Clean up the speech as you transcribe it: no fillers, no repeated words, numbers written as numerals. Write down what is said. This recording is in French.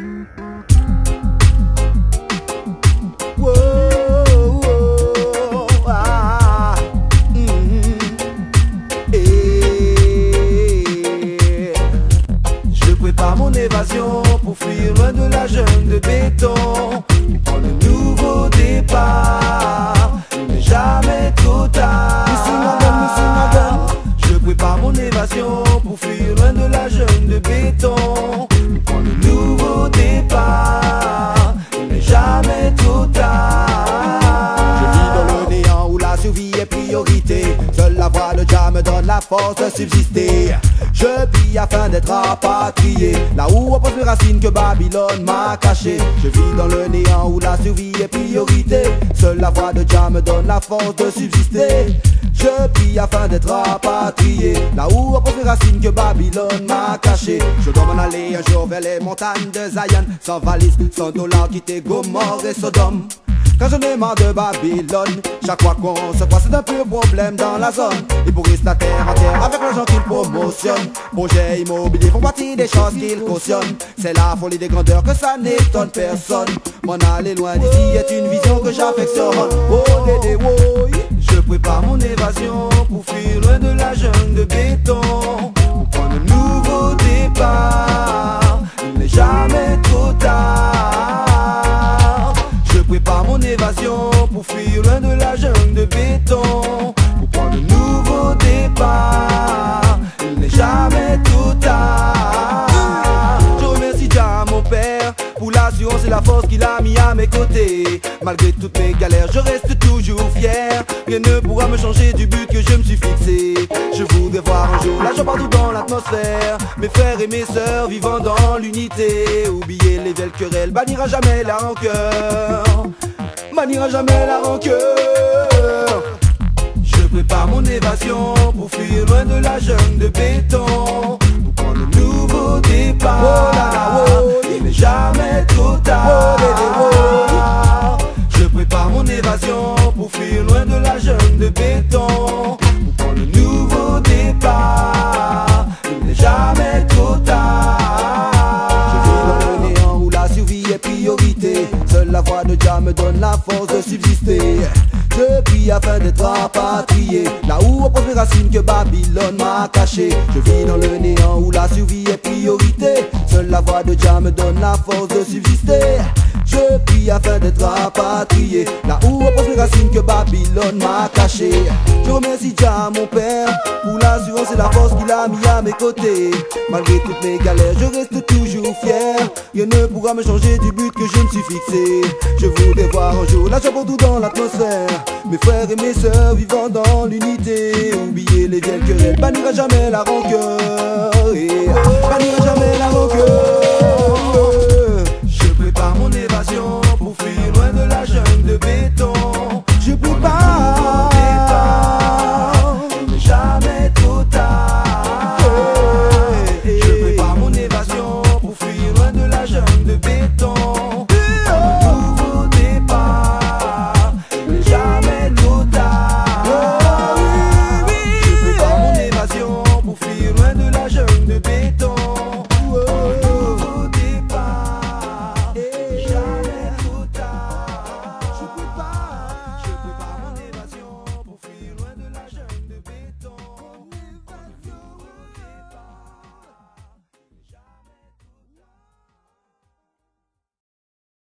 Je prépare mon évasion pour fuir loin de la jungle de béton, pour prendre un nouveau départ. Il n'est jamais trop tard. Je prépare mon évasion pour fuir loin de la jungle de béton, pour prendre un nouveau départ. Il n'est jamais trop tard. Je vis dans le néant où la survie est priorité. Seule la voix de Jah me donne la force de subsister. Je prie afin d'être rapatrié, là où repose mes racines que Babylone m'a caché. Je vis dans le néant où la survie est priorité. Seule la voix de Jah me donne la force de subsister. Je prie afin d'être rapatrié, là où repose mes racines que Babylone m'a caché. Je dois m'en aller un jour vers les montagnes de Zion, sans valise, sans dollar, quitter Gomorrhe et Sodome. Quand j'en ai marre de Babylone, chaque fois qu'on se croise c'est un peu problème dans la zone. Ils pourrissent la terre en terre avec l'argent qu'ils promotionnent. Projets immobiliers font partie des choses qu'ils cautionnent. C'est la folie des grandeurs que ça n'étonne personne. M'en aller loin d'ici est une vision que j'affectionne. Oh dédé woy, je prépare mon évasion pour fuir loin de la jungle de béton, pour prendre un nouveau départ. Il n'est jamais trop tard. Je prépare mon évasion pour fuir loin de la jungle de béton, pour prendre un nouveau départ. Il n'est jamais trop tard. Je remercie Jah mon père pour l'assurance et la force qu'il a mis à mes côtés. Malgré toutes mes galères, je reste toujours fier. Rien ne pourra me changer du but que je me suis fixé. Je voudrais voir un jour la joie partout dans l'atmosphère. Mes frères et mes sœurs vivant dans l'unité. Oublier les vieilles querelles, bannira jamais la rancœur. Bannira jamais la rancœur. Je prépare mon évasion pour fuir loin de la jungle de béton, pour prendre un nouveau départ. Il n'est jamais trop tard. Je prépare mon évasion pour fuir loin de la jungle de béton, pour prendre un nouveau départ. Il n'est jamais trop tard. Je vis dans le néant où la survie est priorité. Seule la voix de Jah me donne la force de subsister. Je prie afin d'être rapatrié, là où repose mes racines que Babylone m'a caché. Je vis dans le néant où la survie est priorité. Seule la voix de Jah me donne la force de subsister. Je prie afin d'être rapatrié, là où repose mes racines que Babylone m'a caché. Je remercie Jah mon père pour l'assurance et la force qu'il a mis à mes côtés. Malgré toutes mes galères, je reste toujours fier. Rien ne pourra me changer du but que je me suis fixé. Je voudrais voir un jour la joie partout dans l'atmosphère. Mes frères et mes sœurs vivant dans l'unité. Oublier les vieilles querelles, bannira jamais la rancœur. Bannira jamais la rancœur. Je prépare mon évasion pour fuir loin de la jungle de béton. Je prépare. Il n'est jamais trop tard. Je prépare mon évasion pour fuir loin de la jungle de béton. Un nouveau départ. Il n'est jamais trop tard. Je prépare mon évasion pour fuir loin de la jungle de béton.